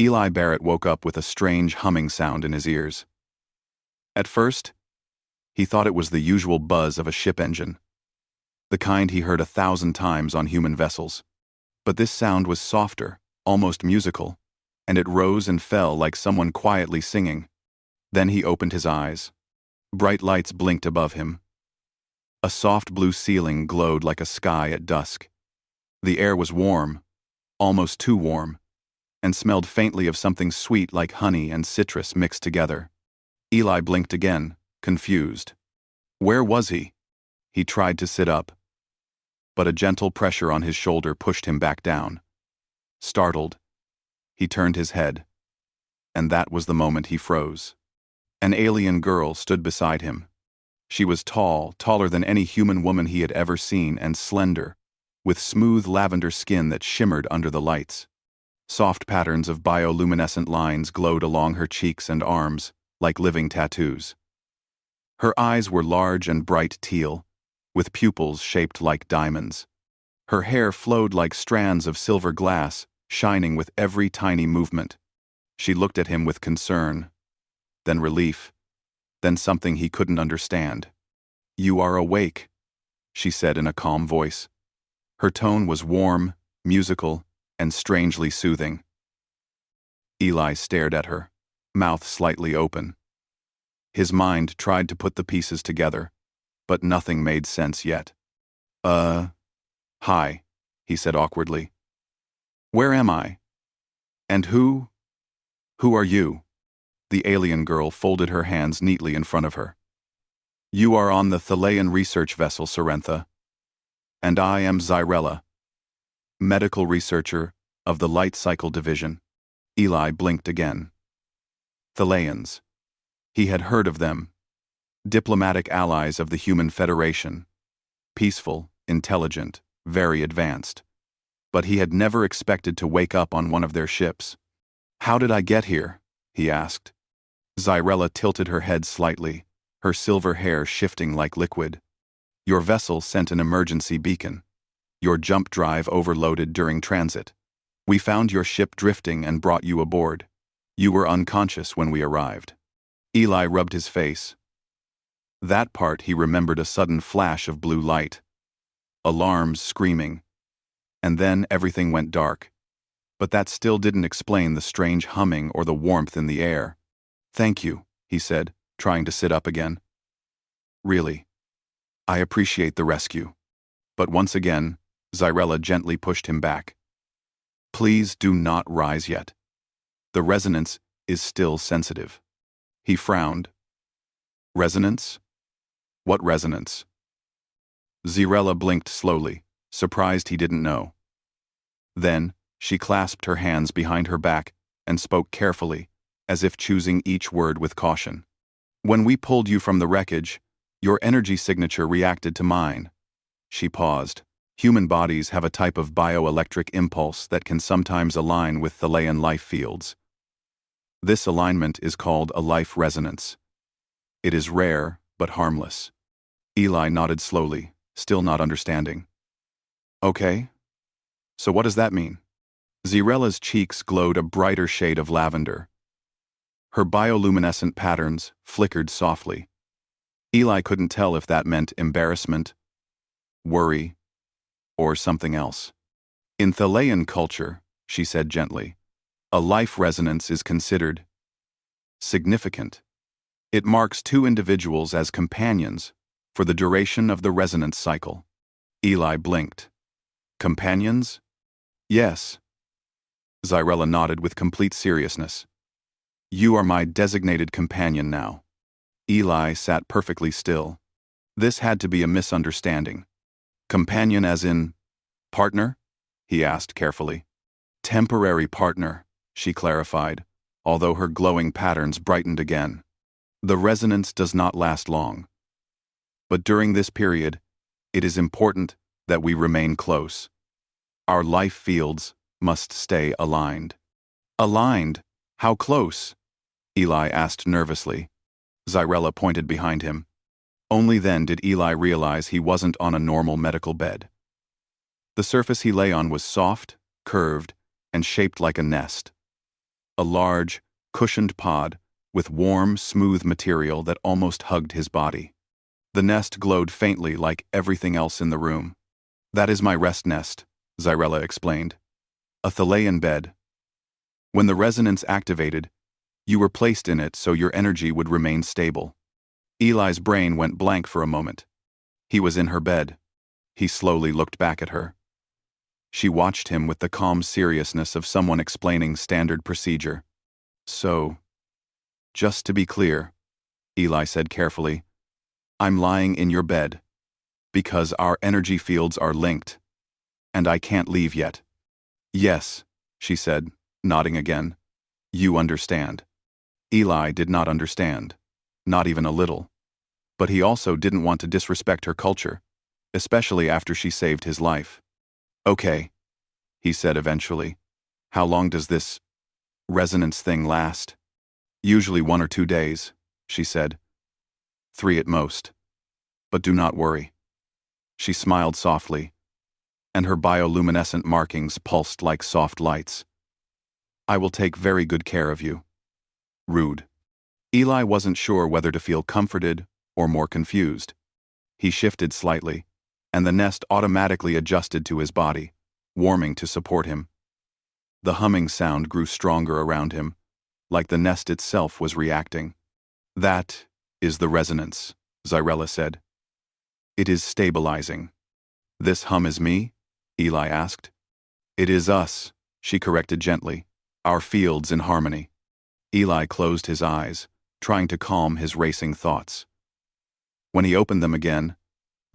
Eli Barrett woke up with a strange humming sound in his ears. At first, he thought it was the usual buzz of a ship engine, the kind he heard 1,000 times on human vessels. But this sound was softer, almost musical, and it rose and fell like someone quietly singing. Then he opened his eyes. Bright lights blinked above him. A soft blue ceiling glowed like a sky at dusk. The air was warm, almost too warm, and smelled faintly of something sweet like honey and citrus mixed together. Eli blinked again, confused. Where was he? He tried to sit up, but a gentle pressure on his shoulder pushed him back down. Startled, he turned his head, and that was the moment he froze. An alien girl stood beside him. She was tall, taller than any human woman he had ever seen, and slender, with smooth lavender skin that shimmered under the lights. Soft patterns of bioluminescent lines glowed along her cheeks and arms, like living tattoos. Her eyes were large and bright teal, with pupils shaped like diamonds. Her hair flowed like strands of silver glass, shining with every tiny movement. She looked at him with concern, then relief, then something he couldn't understand. "You are awake," she said in a calm voice. Her tone was warm, musical, and strangely soothing. Eli stared at her, mouth slightly open. His mind tried to put the pieces together, but nothing made sense yet. Hi," he said awkwardly. "Where am I? And who are you?" The alien girl folded her hands neatly in front of her. "You are on the Thalian research vessel, Sorrentha. And I am Xyrella, medical researcher of the Light Cycle Division." Eli blinked again. Thalians. He had heard of them. Diplomatic allies of the Human Federation. Peaceful, intelligent, very advanced. But he had never expected to wake up on one of their ships. "How did I get here?" he asked. Xyrella tilted her head slightly, her silver hair shifting like liquid. "Your vessel sent an emergency beacon. Your jump drive overloaded during transit. We found your ship drifting and brought you aboard. You were unconscious when we arrived." Eli rubbed his face. That part he remembered, a sudden flash of blue light. Alarms, screaming. And then everything went dark. But that still didn't explain the strange humming or the warmth in the air. "Thank you," he said, trying to sit up again. "Really. I appreciate the rescue." But once again, Xyrella gently pushed him back. "Please do not rise yet. The resonance is still sensitive." He frowned. "Resonance? What resonance?" Xyrella blinked slowly, surprised he didn't know. Then, she clasped her hands behind her back and spoke carefully, as if choosing each word with caution. "When we pulled you from the wreckage, your energy signature reacted to mine." She paused. Human bodies have a type of bioelectric impulse that can sometimes align with Thalian life fields. This alignment is called a life resonance. It is rare, but harmless. Eli nodded slowly, still not understanding. "Okay. So what does that mean?" Xyrella's cheeks glowed a brighter shade of lavender. Her bioluminescent patterns flickered softly. Eli couldn't tell if that meant embarrassment, worry, or something else. "In Thalian culture," she said gently, "a life resonance is considered significant. It marks two individuals as companions for the duration of the resonance cycle." Eli blinked. "Companions?" "Yes." Xyrella nodded with complete seriousness. "You are my designated companion now." Eli sat perfectly still. This had to be a misunderstanding. "Companion as in partner?" he asked carefully. "Temporary partner," she clarified, although her glowing patterns brightened again. "The resonance does not last long. But during this period, it is important that we remain close. Our life fields must stay aligned." "Aligned? How close?" Eli asked nervously. Xyrella pointed behind him. Only then did Eli realize he wasn't on a normal medical bed. The surface he lay on was soft, curved, and shaped like a nest. a large, cushioned pod with warm, smooth material that almost hugged his body. The nest glowed faintly like everything else in the room. "That is my rest nest," Xyrella explained. "A Thalian bed. When the resonance activated, you were placed in it so your energy would remain stable." Eli's brain went blank for a moment. He was in her bed. He slowly looked back at her. She watched him with the calm seriousness of someone explaining standard procedure. "So, just to be clear," Eli said carefully, "I'm lying in your bed because our energy fields are linked, and I can't leave yet." "Yes," she said, nodding again. "You understand." Eli did not understand, not even a little. But he also didn't want to disrespect her culture, especially after she saved his life. "Okay," he said eventually. "How long does this resonance thing last?" "Usually 1 or 2 days," she said. "3 at most. But do not worry." She smiled softly, and her bioluminescent markings pulsed like soft lights. "I will take very good care of you." Rude. Eli wasn't sure whether to feel comforted or more confused. He shifted slightly, and the nest automatically adjusted to his body, warming to support him. The humming sound grew stronger around him, like the nest itself was reacting. "That is the resonance," Xyrella said. "It is stabilizing." "This hum is me?" Eli asked. "It is us," she corrected gently. "Our fields in harmony." Eli closed his eyes, trying to calm his racing thoughts. When he opened them again,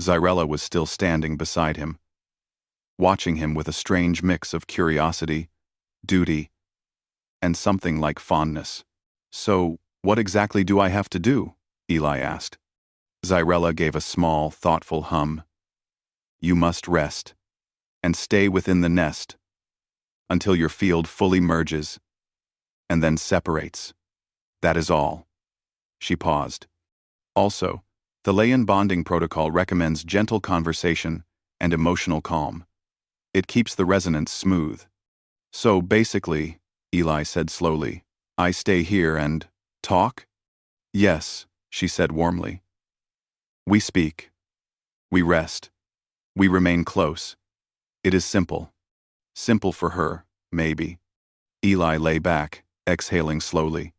Xyrella was still standing beside him, watching him with a strange mix of curiosity, duty, and something like fondness. "So, what exactly do I have to do?" Eli asked. Xyrella gave a small, thoughtful hum. "You must rest, and stay within the nest, until your field fully merges, and then separates. That is all." She paused. "Also, the Thalian bonding protocol recommends gentle conversation and emotional calm. It keeps the resonance smooth. So basically," Eli said slowly, "I stay here and talk?" "Yes," she said warmly. "We speak. We rest. We remain close. It is simple. Simple for her, maybe." Eli lay back, exhaling slowly.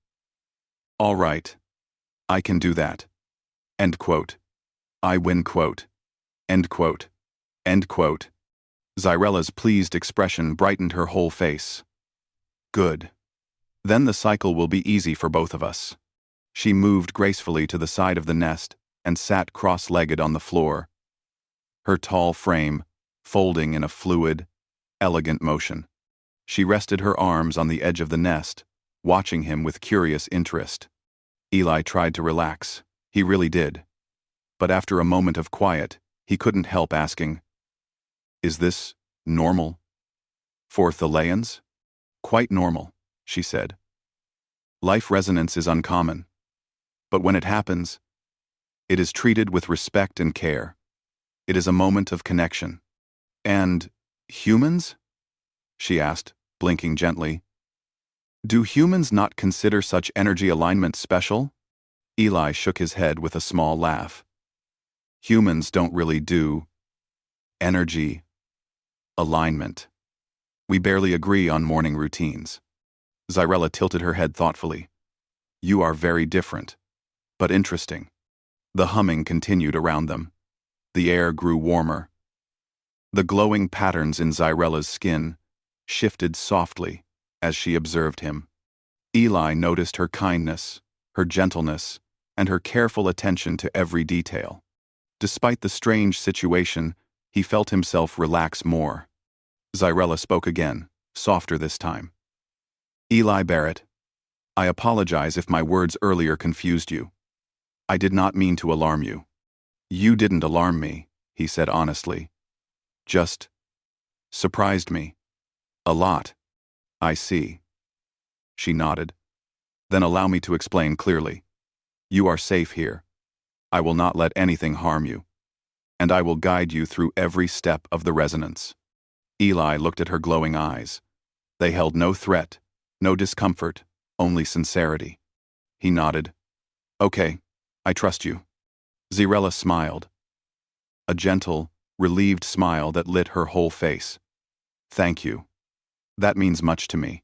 "All right. I can do that." End quote. I win quote. End quote. End quote. Xyrella's pleased expression brightened her whole face. "Good. Then the cycle will be easy for both of us." She moved gracefully to the side of the nest and sat cross-legged on the floor, her tall frame folding in a fluid, elegant motion. She rested her arms on the edge of the nest, watching him with curious interest. Eli tried to relax. He really did. But after a moment of quiet, he couldn't help asking, "Is this normal for Thalians?" "Quite normal," she said. "Life resonance is uncommon. But when it happens, it is treated with respect and care. It is a moment of connection." "And humans?" she asked, blinking gently. "Do humans not consider such energy alignment special?" Eli shook his head with a small laugh. "Humans don't really do energy alignment. We barely agree on morning routines." Xyrella tilted her head thoughtfully. "You are very different, but interesting." The humming continued around them. The air grew warmer. The glowing patterns in Xyrella's skin shifted softly as she observed him. Eli noticed her kindness, her gentleness, and her careful attention to every detail. Despite the strange situation, he felt himself relax more. Xyrella spoke again, softer this time. "Eli Barrett, I apologize if my words earlier confused you. I did not mean to alarm you." "You didn't alarm me," he said honestly. "Just surprised me. A lot." "I see." She nodded. "Then allow me to explain clearly. You are safe here. I will not let anything harm you. And I will guide you through every step of the resonance." Eli looked at her glowing eyes. They held no threat, No discomfort, only sincerity. He nodded. Okay, I trust you. Xyrella smiled. A gentle, relieved smile that lit her whole face. Thank you. That means much to me.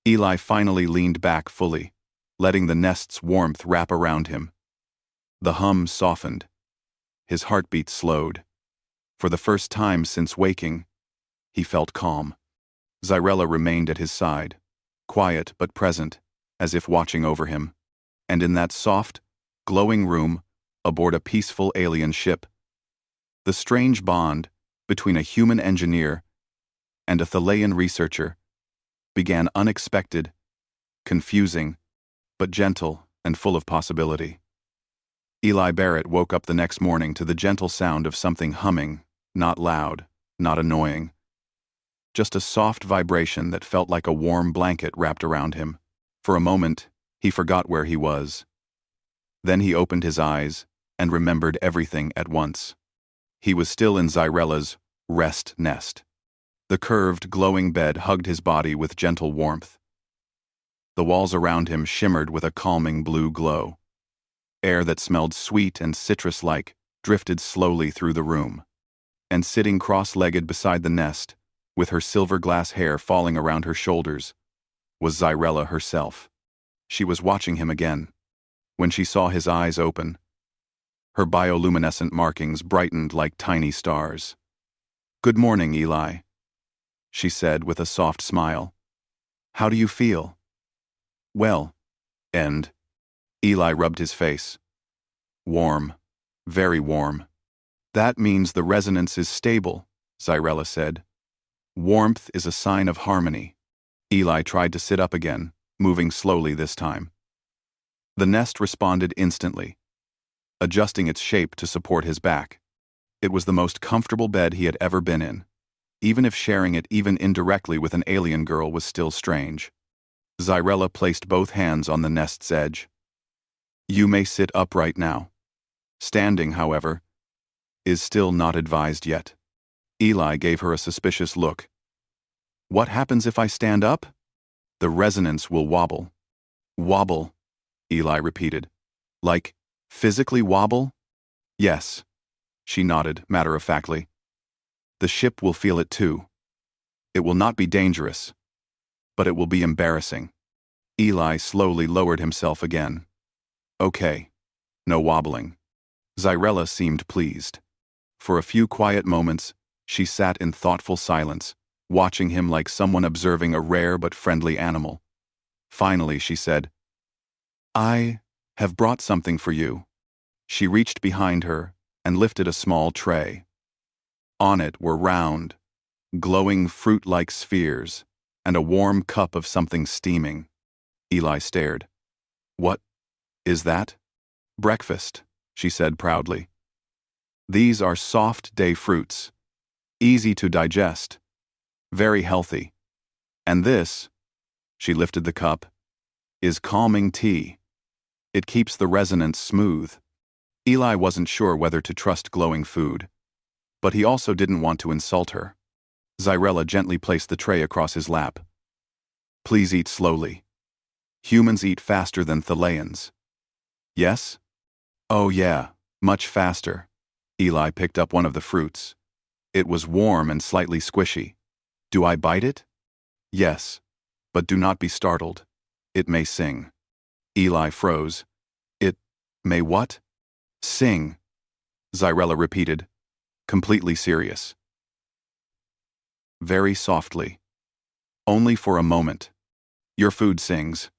Eli finally leaned back fully, letting the nest's warmth wrap around him. The hum softened. His heartbeat slowed. For the first time since waking, he felt calm. Xyrella remained at his side, quiet but present, as if watching over him. And in that soft, glowing room, aboard a peaceful alien ship, the strange bond between a human engineer and a Thalaean researcher began unexpected, confusing, but gentle and full of possibility. Eli Barrett woke up the next morning to the gentle sound of something humming, not loud, not annoying. Just a soft vibration that felt like a warm blanket wrapped around him. For a moment, he forgot where he was. Then he opened his eyes and remembered everything at once. He was still in Xyrella's rest nest. The curved, glowing bed hugged his body with gentle warmth. The walls around him shimmered with a calming blue glow. Air that smelled sweet and citrus-like drifted slowly through the room. And sitting cross-legged beside the nest, with her silver glass hair falling around her shoulders, was Xyrella herself. She was watching him again. When she saw his eyes open, her bioluminescent markings brightened like tiny stars. "Good morning, Eli," she said with a soft smile. "How do you feel?" "Well, and..." Eli rubbed his face. "Warm, very warm." "That means the resonance is stable," Xyrella said. "Warmth is a sign of harmony." Eli tried to sit up again, moving slowly this time. The nest responded instantly, adjusting its shape to support his back. It was the most comfortable bed he had ever been in, even if sharing it even indirectly with an alien girl was still strange. Xyrella placed both hands on the nest's edge. "You may sit upright now. Standing, however, is still not advised yet." Eli gave her a suspicious look. "What happens if I stand up?" "The resonance will wobble." "Wobble," Eli repeated. "Like, physically wobble?" "Yes," she nodded, matter-of-factly. "The ship will feel it too. It will not be dangerous, but it will be embarrassing." Eli slowly lowered himself again. "Okay, no wobbling." Xyrella seemed pleased. For a few quiet moments, she sat in thoughtful silence, watching him like someone observing a rare but friendly animal. Finally, she said, "I have brought something for you." She reached behind her and lifted a small tray. On it were round, glowing fruit-like spheres and a warm cup of something steaming. Eli stared. "What is that?" "Breakfast," she said proudly. "These are soft day fruits, easy to digest, very healthy. And this," she lifted the cup, "is calming tea. It keeps the resonance smooth." Eli wasn't sure whether to trust glowing food, but he also didn't want to insult her. Xyrella gently placed the tray across his lap. "Please eat slowly. Humans eat faster than Thalaeans." "Yes?" "Oh yeah, much faster." Eli picked up one of the fruits. It was warm and slightly squishy. "Do I bite it?" "Yes, but do not be startled. It may sing." Eli froze. "It may what?" "Sing," Xyrella repeated, completely serious. Very softly. "Only for a moment. Your food sings."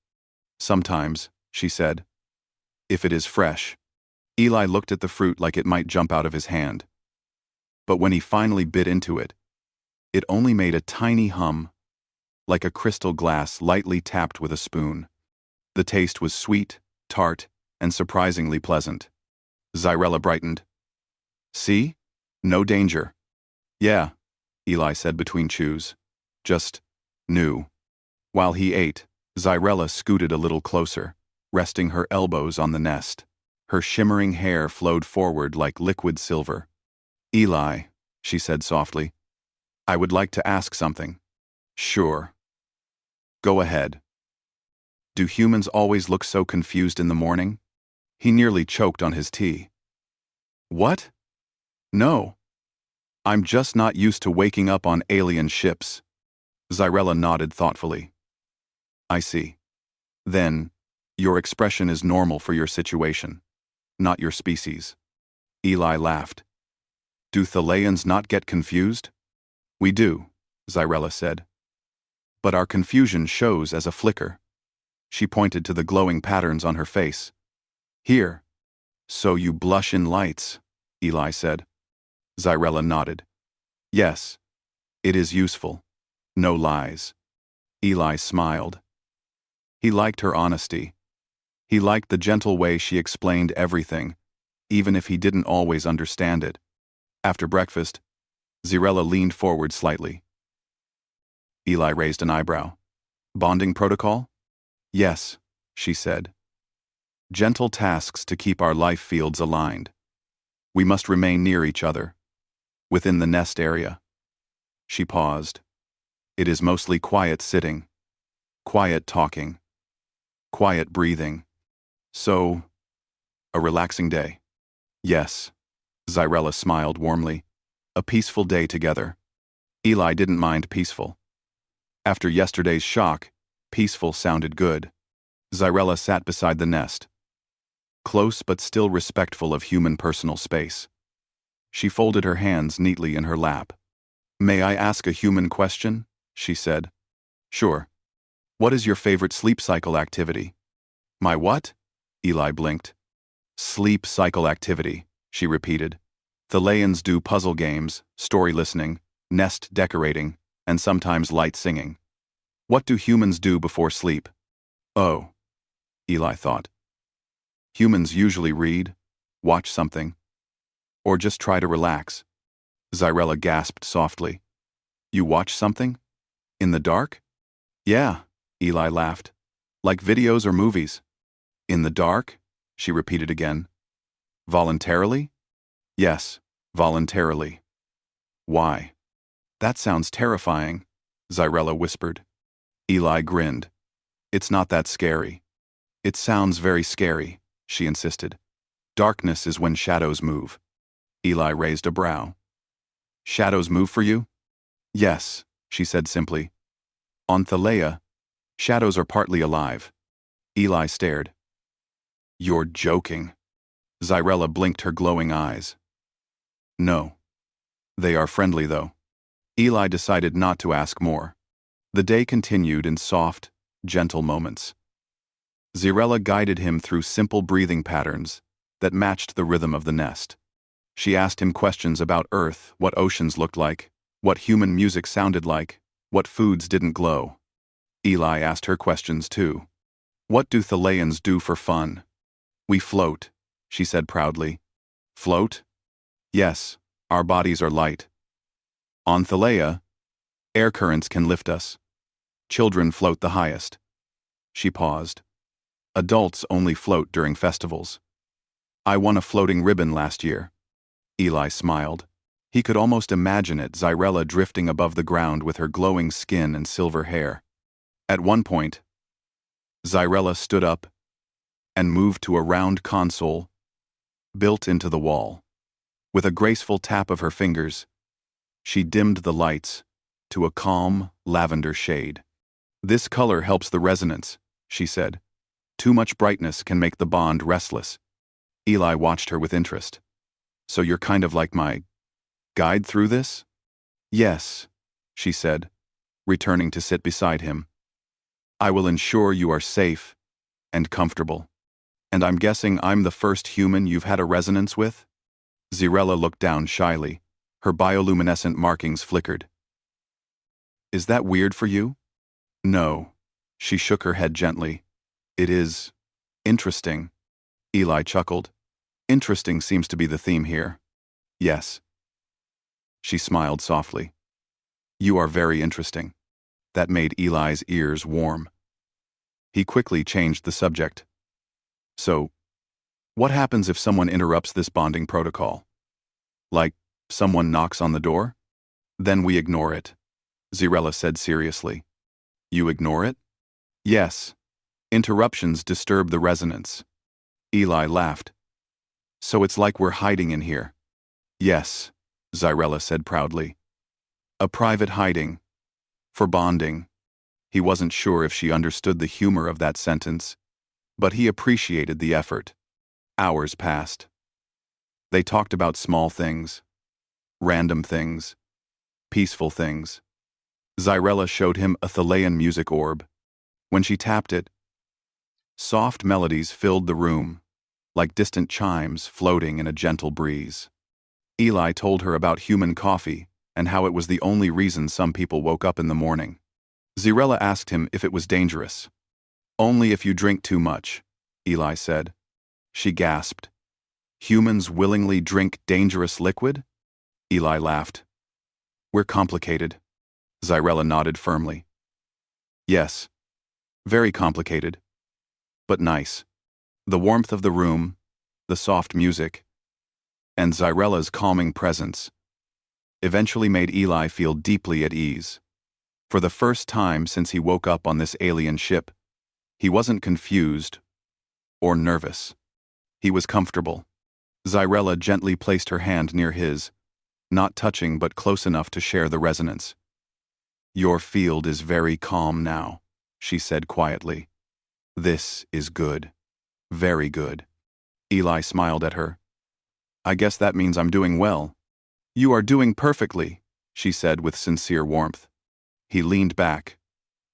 "Sometimes," she said. "If it is fresh." Eli looked at the fruit like it might jump out of his hand. But when he finally bit into it, it only made a tiny hum, like a crystal glass lightly tapped with a spoon. The taste was sweet, tart, and surprisingly pleasant. Xyrella brightened. "See? No danger." "Yeah," Eli said between chews. "Just new." While he ate, Xyrella scooted a little closer, resting her elbows on the nest. Her shimmering hair flowed forward like liquid silver. "Eli," she said softly, "I would like to ask something." "Sure." "Go ahead." Do humans always look so confused in the morning? He nearly choked on his tea. What? No. I'm just not used to waking up on alien ships. Zyrella nodded thoughtfully. I see. Then, your expression is normal for your situation, not your species. Eli laughed. Do Thalians not get confused? We do, Zyrella said. But our confusion shows as a flicker. She pointed to the glowing patterns on her face. Here. So you blush in lights, Eli said. Zyrella nodded. Yes. It is useful. No lies. Eli smiled. He liked her honesty. He liked the gentle way she explained everything, even if he didn't always understand it. After breakfast, Zyrella leaned forward slightly. Eli raised an eyebrow. Bonding protocol? Yes, she said. Gentle tasks to keep our life fields aligned. We must remain near each other, within the nest area. She paused. It is mostly quiet sitting, quiet talking, quiet breathing. So, a relaxing day. Yes, Zyrella smiled warmly. A peaceful day together. Eli didn't mind peaceful. After yesterday's shock, peaceful sounded good. Zyrella sat beside the nest, close but still respectful of human personal space. She folded her hands neatly in her lap. May I ask a human question? She said. Sure. What is your favorite sleep cycle activity? My what? Eli blinked. Sleep cycle activity, she repeated. Thalians do puzzle games, story listening, nest decorating, and sometimes light singing. What do humans do before sleep? Oh, Eli thought. Humans usually read, watch something, or just try to relax. Zyrella gasped softly. You watch something? In the dark? Yeah, Eli laughed. Like videos or movies. In the dark? She repeated again. Voluntarily? Yes, voluntarily. Why? That sounds terrifying, Zyrella whispered. Eli grinned. It's not that scary. It sounds very scary, she insisted. Darkness is when shadows move. Eli raised a brow. Shadows move for you? Yes, she said simply. On Thalea, shadows are partly alive. Eli stared. You're joking. Zyrella blinked her glowing eyes. No. They are friendly, though. Eli decided not to ask more. The day continued in soft, gentle moments. Zyrella guided him through simple breathing patterns that matched the rhythm of the nest. She asked him questions about Earth, what oceans looked like, what human music sounded like, what foods didn't glow. Eli asked her questions too. What do Thalians do for fun? We float, she said proudly. Float? Yes, our bodies are light. On Thalea, air currents can lift us. Children float the highest. She paused. Adults only float during festivals. I won a floating ribbon last year. Eli smiled. He could almost imagine it, Zyrella drifting above the ground with her glowing skin and silver hair. At one point, Zyrella stood up and moved to a round console built into the wall. With a graceful tap of her fingers, she dimmed the lights to a calm, lavender shade. This color helps the resonance, she said. Too much brightness can make the bond restless. Eli watched her with interest. So you're kind of like my guide through this? Yes, she said, returning to sit beside him. I will ensure you are safe and comfortable. And I'm guessing I'm the first human you've had a resonance with? Zyrella looked down shyly. Her bioluminescent markings flickered. Is that weird for you? No. She shook her head gently. It is interesting. Eli chuckled. Interesting seems to be the theme here. Yes. She smiled softly. You are very interesting. That made Eli's ears warm. He quickly changed the subject. So, what happens if someone interrupts this bonding protocol? Like, someone knocks on the door? Then we ignore it, Zyrella said seriously. You ignore it? Yes. Interruptions disturb the resonance. Eli laughed. So it's like we're hiding in here. Yes, Xyrella said proudly. A private hiding. For bonding. He wasn't sure if she understood the humor of that sentence, but he appreciated the effort. Hours passed. They talked about small things, random things, peaceful things. Xyrella showed him a Thalian music orb. When she tapped it, soft melodies filled the room, like distant chimes floating in a gentle breeze. Eli told her about human coffee and how it was the only reason some people woke up in the morning. Xyrella asked him if it was dangerous. Only if you drink too much, Eli said. She gasped. Humans willingly drink dangerous liquid? Eli laughed. We're complicated. Xyrella nodded firmly. Yes. Very complicated. But nice. The warmth of the room, the soft music, and Xyrella's calming presence eventually made Eli feel deeply at ease. For the first time since he woke up on this alien ship, he wasn't confused or nervous. He was comfortable. Xyrella gently placed her hand near his, not touching but close enough to share the resonance. Your field is very calm now, she said quietly. This is good. Very good. Eli smiled at her. I guess that means I'm doing well. You are doing perfectly, she said with sincere warmth. He leaned back,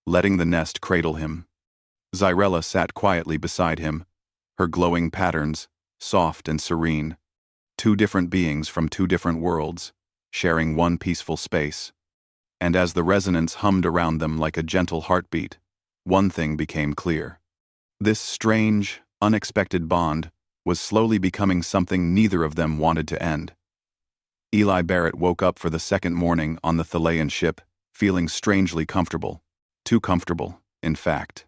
letting the nest cradle him. Xyrella sat quietly beside him, her glowing patterns, soft and serene. Two different beings from two different worlds, sharing one peaceful space. And as the resonance hummed around them like a gentle heartbeat, one thing became clear. This strange, unexpected bond was slowly becoming something neither of them wanted to end. Eli Barrett woke up for the second morning on the Thalian ship, feeling strangely comfortable. Too comfortable, in fact.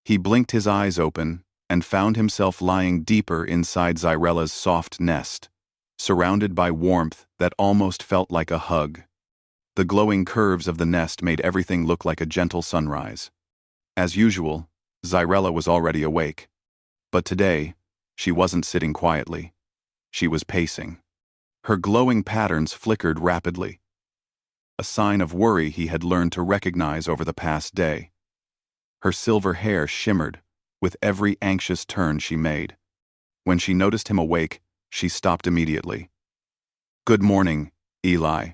He blinked his eyes open and found himself lying deeper inside Xyrella's soft nest, surrounded by warmth that almost felt like a hug. The glowing curves of the nest made everything look like a gentle sunrise. As usual, Xyrella was already awake. But today, she wasn't sitting quietly. She was pacing. Her glowing patterns flickered rapidly, a sign of worry he had learned to recognize over the past day. Her silver hair shimmered with every anxious turn she made. When she noticed him awake, she stopped immediately. Good morning, Eli,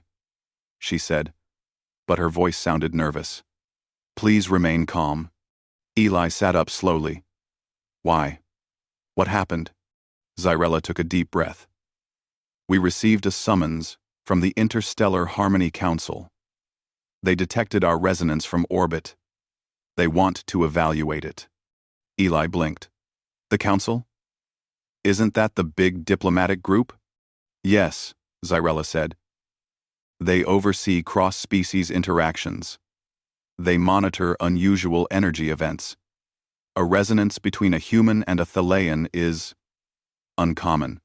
she said, but her voice sounded nervous. Please remain calm. Eli sat up slowly. Why? What happened? Xyrella took a deep breath. We received a summons from the Interstellar Harmony Council. They detected our resonance from orbit. They want to evaluate it. Eli blinked. The council? Isn't that the big diplomatic group? Yes, Xyrella said. They oversee cross-species interactions. They monitor unusual energy events. A resonance between a human and a Thalian is uncommon.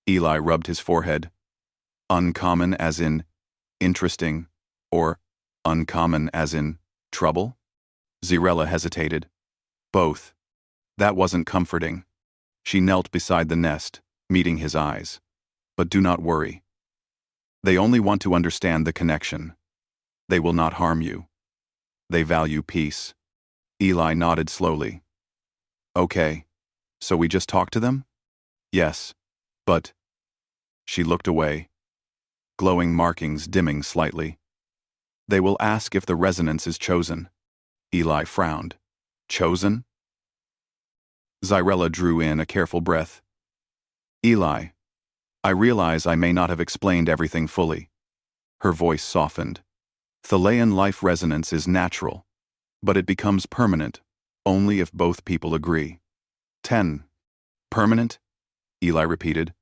Eli rubbed his forehead. Uncommon as in interesting, or uncommon as in trouble? Xyrella hesitated. Both. That wasn't comforting. She knelt beside the nest, meeting his eyes. But do not worry. They only want to understand the connection. They will not harm you. They value peace. Eli nodded slowly. Okay, so we just talk to them? Yes, but... She looked away, glowing markings dimming slightly. They will ask if the resonance is chosen. Eli frowned. Chosen? Xyrella drew in a careful breath. Eli, I realize I may not have explained everything fully. Her voice softened. Thalian life resonance is natural, but it becomes permanent only if both people agree. 10. Permanent? Eli repeated.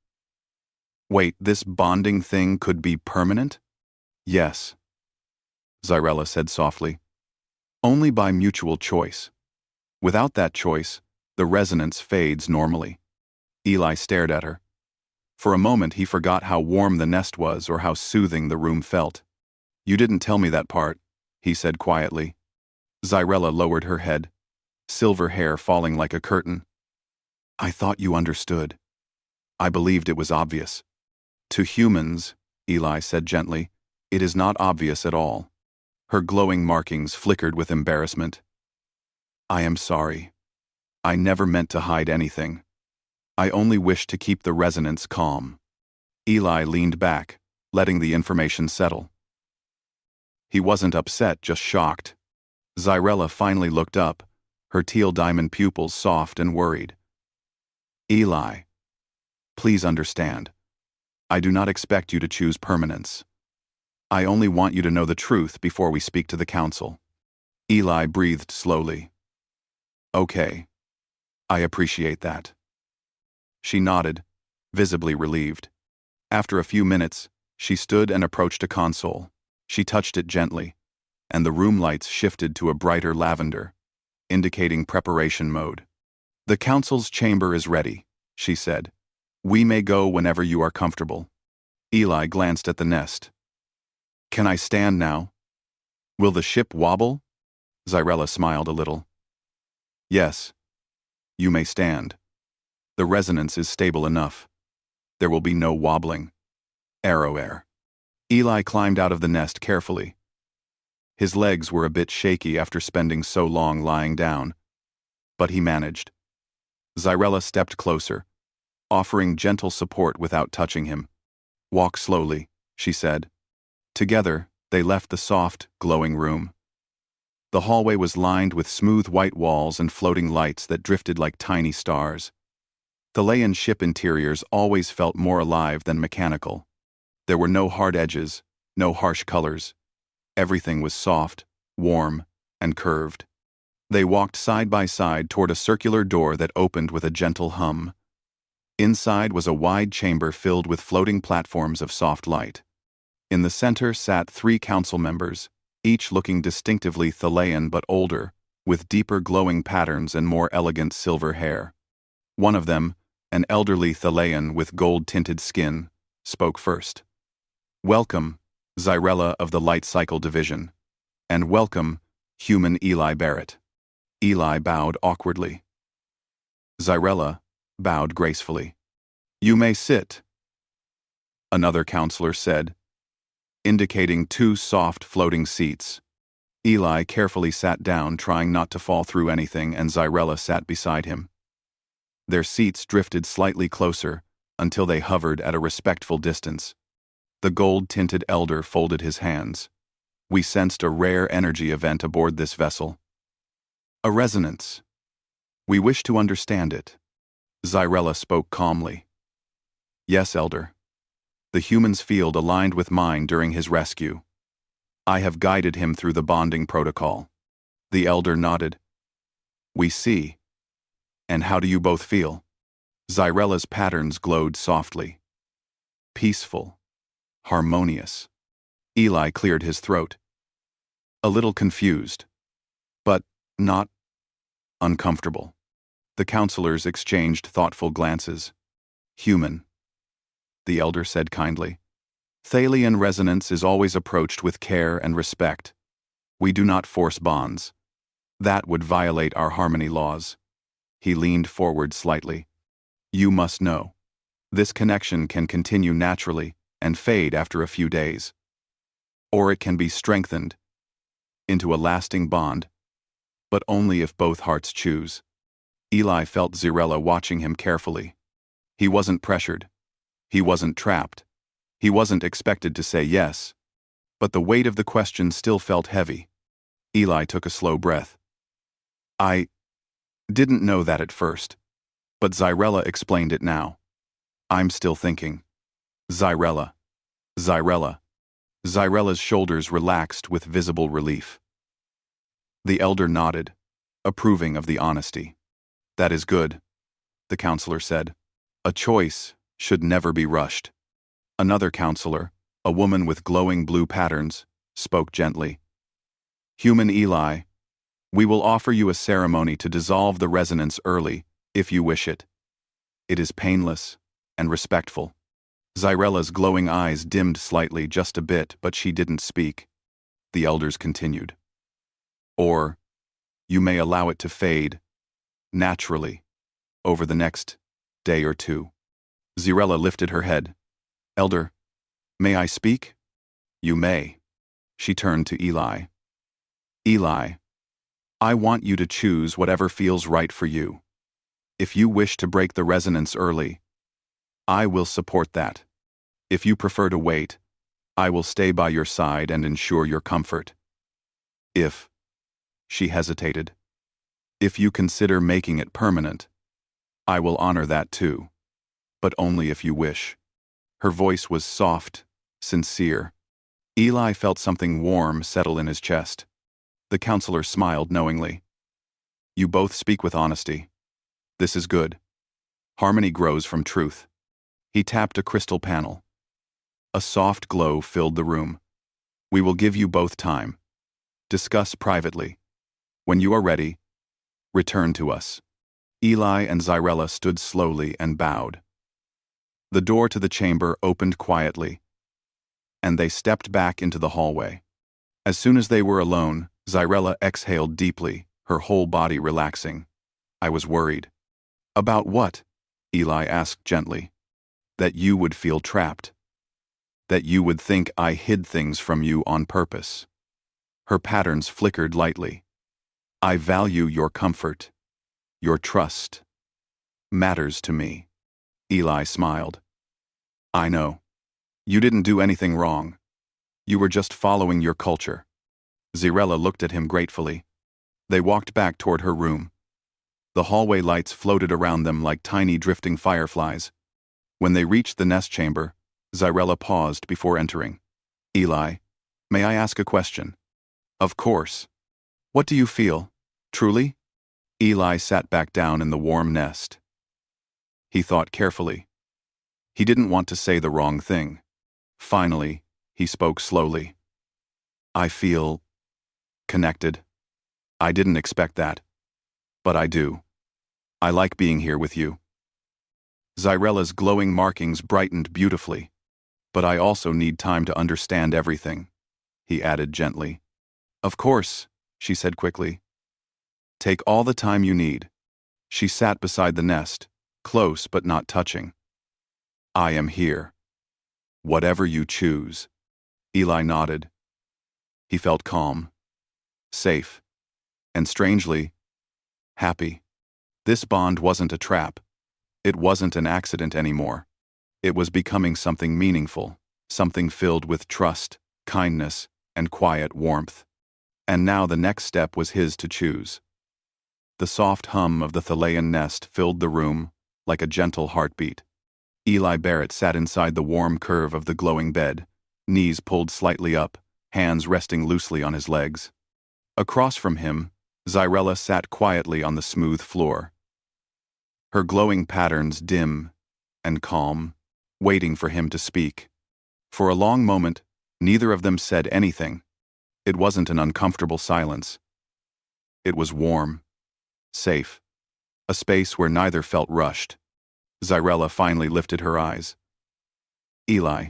Wait, this bonding thing could be permanent? Yes, Xyrella said softly. Only by mutual choice. Without that choice, the resonance fades normally. Eli stared at her. For a moment he forgot how warm the nest was or how soothing the room felt. You didn't tell me that part, he said quietly. Xyrella lowered her head. silver hair falling like a curtain. I thought you understood. I believed it was obvious. To humans, Eli said gently, it is not obvious at all. Her glowing markings flickered with embarrassment. I am sorry. I never meant to hide anything. I only wished to keep the resonance calm. Eli leaned back, letting the information settle. He wasn't upset, just shocked. Xyrella finally looked up, her teal diamond pupils soft and worried. Eli, please understand. I do not expect you to choose permanence. I only want you to know the truth before we speak to the council. Eli breathed slowly. Okay. I appreciate that. She nodded, visibly relieved. After a few minutes, she stood and approached a console. She touched it gently, and the room lights shifted to a brighter lavender, indicating preparation mode. The council's chamber is ready, she said. We may go whenever you are comfortable. Eli glanced at the nest. Can I stand now? Will the ship wobble? Xyrella smiled a little. Yes. You may stand. The resonance is stable enough. There will be no wobbling. Arrow air. Eli climbed out of the nest carefully. His legs were a bit shaky after spending so long lying down, but he managed. Xyrella stepped closer, offering gentle support without touching him. Walk slowly, she said. Together, they left the soft, glowing room. The hallway was lined with smooth white walls and floating lights that drifted like tiny stars. Thalian ship interiors always felt more alive than mechanical. There were no hard edges, no harsh colors. Everything was soft, warm, and curved. They walked side by side toward a circular door that opened with a gentle hum. Inside was a wide chamber filled with floating platforms of soft light. In the center sat 3 council members, each looking distinctively Thalian but older, with deeper glowing patterns and more elegant silver hair. One of them, an elderly Thalian with gold-tinted skin, spoke first. Welcome, Xyrella of the Light Cycle Division. And welcome, human Eli Barrett. Eli bowed awkwardly. Xyrella bowed gracefully. You may sit, another counselor said, indicating 2 soft floating seats. Eli carefully sat down, trying not to fall through anything, and Xyrella sat beside him. Their seats drifted slightly closer until they hovered at a respectful distance. The gold-tinted elder folded his hands. We sensed a rare energy event aboard this vessel. A resonance. We wish to understand it. Xyrella spoke calmly. Yes, Elder. The human's field aligned with mine during his rescue. I have guided him through the bonding protocol. The Elder nodded. We see. And how do you both feel? Xyrella's patterns glowed softly. Peaceful. Harmonious. Eli cleared his throat. A little confused. But not uncomfortable. The counselors exchanged thoughtful glances. Human. The Elder said kindly. Thalian resonance is always approached with care and respect. We do not force bonds. That would violate our harmony laws. He leaned forward slightly. You must know. This connection can continue naturally and fade after a few days. Or it can be strengthened into a lasting bond, but only if both hearts choose. Eli felt Xyrella watching him carefully. He wasn't pressured. He wasn't trapped. He wasn't expected to say yes. But the weight of the question still felt heavy. Eli took a slow breath. I didn't know that at first, but Xyrella explained it now. I'm still thinking. Xyrella. Xyrella. Xyrella's shoulders relaxed with visible relief. The Elder nodded, approving of the honesty. That is good, the counselor said. A choice should never be rushed. Another counselor, a woman with glowing blue patterns, spoke gently. Human Eli, we will offer you a ceremony to dissolve the resonance early, if you wish it. It is painless and respectful. Xyrella's glowing eyes dimmed slightly, just a bit, but she didn't speak. The elders continued. Or, You may allow it to fade, naturally, over the next day or two. Zirella lifted her head. Elder, may I speak? You may. She turned to Eli. Eli, I want you to choose whatever feels right for you. If you wish to break the resonance early, I will support that. If you prefer to wait, I will stay by your side and ensure your comfort. If, she hesitated, if you consider making it permanent, I will honor that too, but only if you wish. Her voice was soft, sincere. Eli felt something warm settle in his chest. The counselor smiled knowingly. You both speak with honesty. This is good. Harmony grows from truth. He tapped a crystal panel. A soft glow filled the room. We will give you both time. Discuss privately. When you are ready, return to us. Eli and Zirella stood slowly and bowed. The door to the chamber opened quietly, and they stepped back into the hallway. As soon as they were alone, Zirella exhaled deeply, her whole body relaxing. I was worried. About what? Eli asked gently. That you would feel trapped. That you would think I hid things from you on purpose. Her patterns flickered lightly. I value your comfort. Your trust matters to me. Eli smiled. I know. You didn't do anything wrong. You were just following your culture. Zirella looked at him gratefully. They walked back toward her room. The hallway lights floated around them like tiny drifting fireflies. When they reached the nest chamber, Zirella paused before entering. Eli, may I ask a question? Of course. What do you feel? Truly? Eli sat back down in the warm nest. He thought carefully. He didn't want to say the wrong thing. Finally, he spoke slowly. I feel connected. I didn't expect that. But I do. I like being here with you. Zirella's glowing markings brightened beautifully. But I also need time to understand everything, he added gently. Of course, she said quickly. Take all the time you need. She sat beside the nest, close but not touching. I am here. Whatever you choose. Eli nodded. He felt calm, safe, and strangely, happy. This bond wasn't a trap. It wasn't an accident anymore. It was becoming something meaningful, something filled with trust, kindness, and quiet warmth. And now the next step was his to choose. The soft hum of the Thalian nest filled the room like a gentle heartbeat. Eli Barrett sat inside the warm curve of the glowing bed, knees pulled slightly up, hands resting loosely on his legs. Across from him, Zirella sat quietly on the smooth floor. Her glowing patterns dim and calm, waiting for him to speak. For a long moment, neither of them said anything. It wasn't an uncomfortable silence. It was warm, safe, a space where neither felt rushed. Zirella finally lifted her eyes. Eli,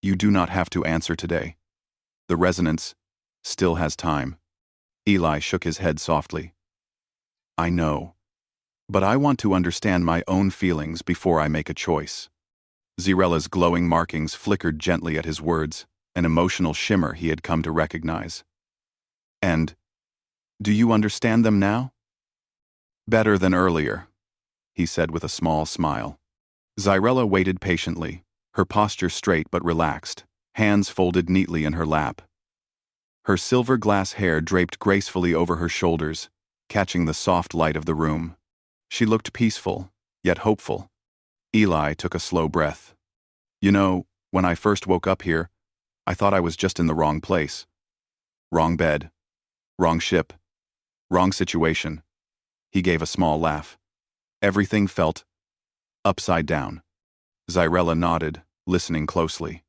you do not have to answer today. The resonance still has time. Eli shook his head softly. I know, but I want to understand my own feelings before I make a choice. Zirella's glowing markings flickered gently at his words, an emotional shimmer he had come to recognize. And, do you understand them now? Better than earlier, he said with a small smile. Zirella waited patiently, her posture straight but relaxed, hands folded neatly in her lap. Her silver glass hair draped gracefully over her shoulders, catching the soft light of the room. She looked peaceful, yet hopeful. Eli took a slow breath. You know, when I first woke up here, I thought I was just in the wrong place. Wrong bed. Wrong ship. Wrong situation. He gave a small laugh. Everything felt upside down. Zirella nodded, listening closely.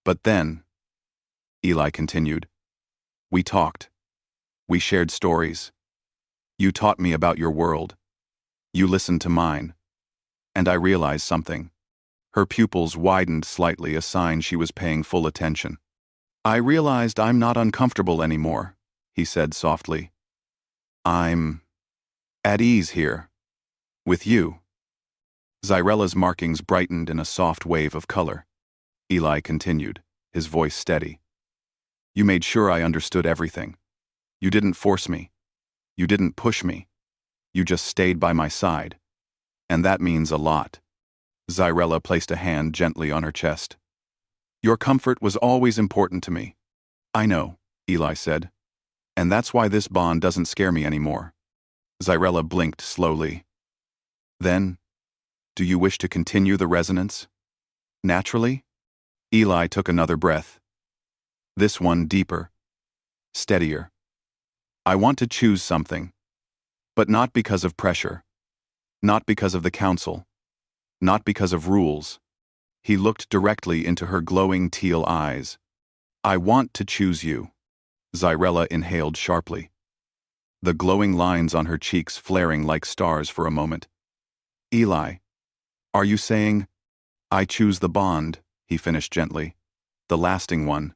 But then, Eli continued, we talked. We shared stories. You taught me about your world. You listened to mine. And I realized something. Her pupils widened slightly, a sign she was paying full attention. I realized I'm not uncomfortable anymore, he said softly. I'm at ease here. With you. Zyrella's markings brightened in a soft wave of color. Eli continued, his voice steady. You made sure I understood everything. You didn't force me. You didn't push me. You just stayed by my side. And that means a lot. Zyrella placed a hand gently on her chest. Your comfort was always important to me. I know, Eli said. And that's why this bond doesn't scare me anymore. Zyrella blinked slowly. Then, do you wish to continue the resonance? Naturally? Eli took another breath. This one deeper. Steadier. I want to choose something. But not because of pressure. Not because of the council. Not because of rules. He looked directly into her glowing teal eyes. I want to choose you. Zyrella inhaled sharply. The glowing lines on her cheeks flaring like stars for a moment. Eli, are you saying, I choose the bond, he finished gently. The lasting one.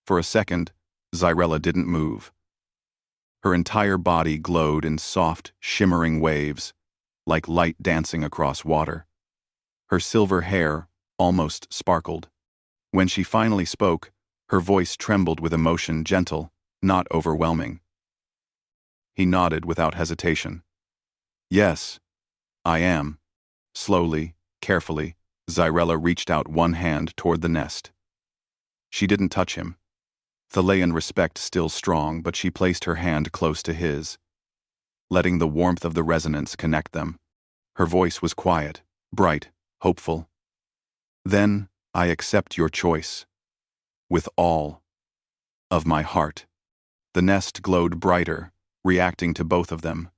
For a second, Zyrella didn't move. Her entire body glowed in soft, shimmering waves, like light dancing across water. Her silver hair almost sparkled. When she finally spoke, her voice trembled with emotion, gentle, not overwhelming. He nodded without hesitation. Yes, I am. Slowly, carefully, Zyrella reached out one hand toward the nest. She didn't touch him. Thalian respect still strong, but she placed her hand close to his, letting the warmth of the resonance connect them. Her voice was quiet, bright, hopeful. Then, I accept your choice. With all of my heart. The nest glowed brighter, reacting to both of them.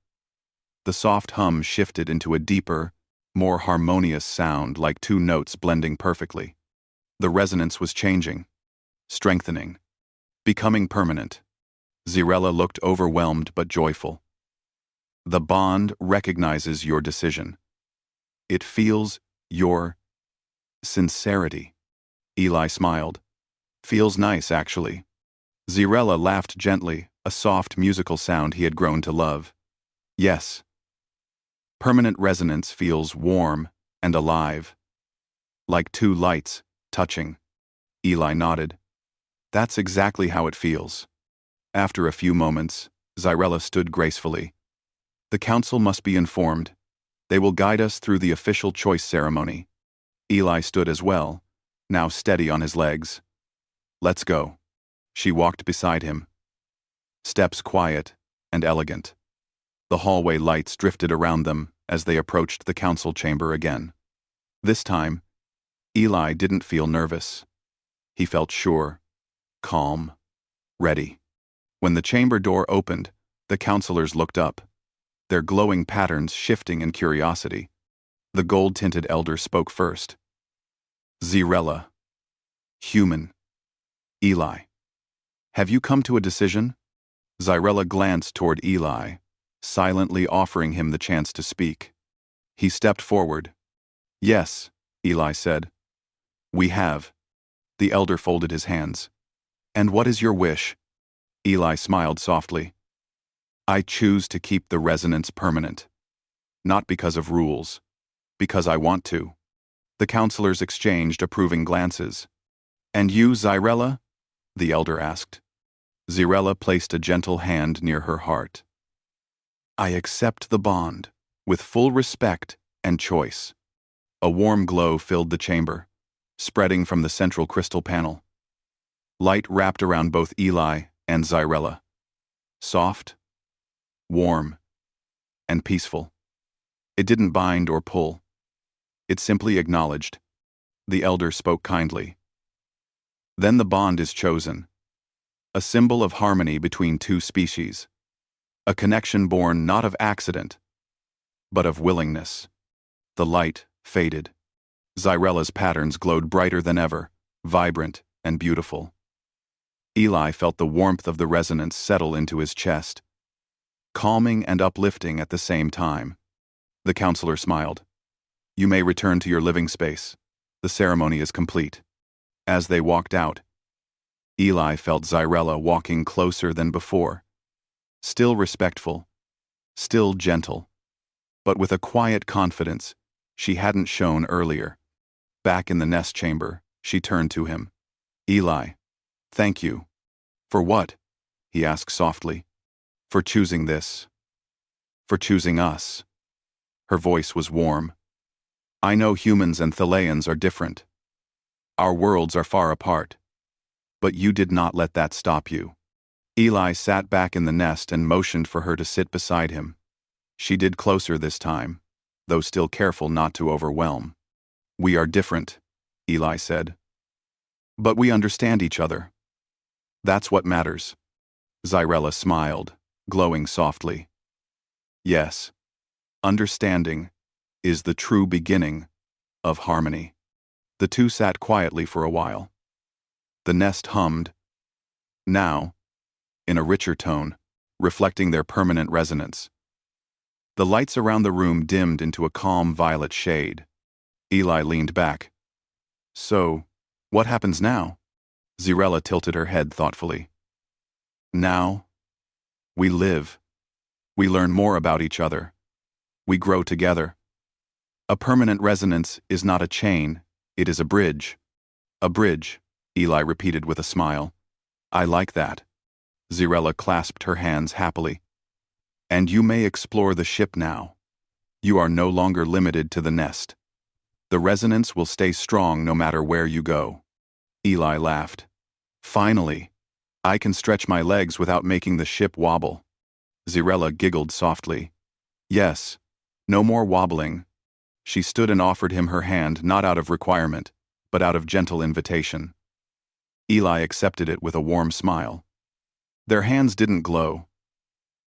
The soft hum shifted into a deeper, more harmonious sound, like two notes blending perfectly. The resonance was changing, strengthening, becoming permanent. Zyrella looked overwhelmed but joyful. The bond recognizes your decision. It feels your sincerity. Eli smiled. Feels nice, actually. Zyrella laughed gently, a soft musical sound he had grown to love. Yes. Permanent resonance feels warm and alive. Like two lights, touching. Eli nodded. That's exactly how it feels. After a few moments, Zyrella stood gracefully. The council must be informed. They will guide us through the official choice ceremony. Eli stood as well, now steady on his legs. Let's go. She walked beside him. Steps quiet and elegant. The hallway lights drifted around them as they approached the council chamber again. This time, Eli didn't feel nervous. He felt sure, calm, ready. When the chamber door opened, the counselors looked up, their glowing patterns shifting in curiosity. The gold-tinted elder spoke first. Zyrella. Human. Eli. Have you come to a decision? Zyrella glanced toward Eli, silently offering him the chance to speak. He stepped forward. Yes, Eli said. We have. The elder folded his hands. And what is your wish? Eli smiled softly. I choose to keep the resonance permanent. Not because of rules. Because I want to. The counselors exchanged approving glances. And you, Zyrella? The elder asked. Zyrella placed a gentle hand near her heart. I accept the bond, with full respect and choice. A warm glow filled the chamber, spreading from the central crystal panel. Light wrapped around both Eli and Zyrella. Soft, warm, and peaceful. It didn't bind or pull. It simply acknowledged. The elder spoke kindly. Then the bond is chosen. A symbol of harmony between two species. A connection born not of accident, but of willingness. The light faded. Zyrella's patterns glowed brighter than ever, vibrant and beautiful. Eli felt the warmth of the resonance settle into his chest, calming and uplifting at the same time. The counselor smiled. You may return to your living space. The ceremony is complete. As they walked out, Eli felt Zyrella walking closer than before. Still respectful, still gentle, but with a quiet confidence she hadn't shown earlier. Back in the nest chamber, she turned to him. Eli, thank you. For what? He asked softly. For choosing this. For choosing us. Her voice was warm. I know humans and Thalians are different. Our worlds are far apart. But you did not let that stop you. Eli sat back in the nest and motioned for her to sit beside him. She did closer this time, though still careful not to overwhelm. We are different, Eli said. But we understand each other. That's what matters. Xyrella smiled, glowing softly. Yes, understanding is the true beginning of harmony. The two sat quietly for a while. The nest hummed. Now, in a richer tone, reflecting their permanent resonance. The lights around the room dimmed into a calm violet shade. Eli leaned back. So, what happens now? Xyrella tilted her head thoughtfully. Now, we live. We learn more about each other. We grow together. A permanent resonance is not a chain, it is a bridge. A bridge, Eli repeated with a smile. I like that. Xyrella clasped her hands happily. And you may explore the ship now. You are no longer limited to the nest. The resonance will stay strong no matter where you go. Eli laughed. Finally, I can stretch my legs without making the ship wobble. Xyrella giggled softly. Yes, no more wobbling. She stood and offered him her hand not out of requirement, but out of gentle invitation. Eli accepted it with a warm smile. Their hands didn't glow,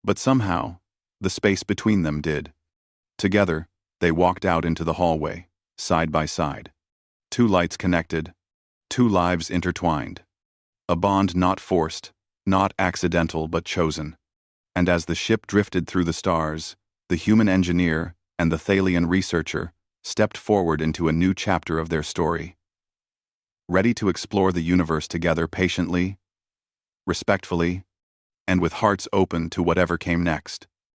but somehow, the space between them did. Together, they walked out into the hallway, side by side. Two lights connected, two lives intertwined. A bond not forced, not accidental but chosen. And as the ship drifted through the stars, the human engineer and the Thalian researcher stepped forward into a new chapter of their story. Ready to explore the universe together patiently, respectfully, and with hearts open to whatever came next.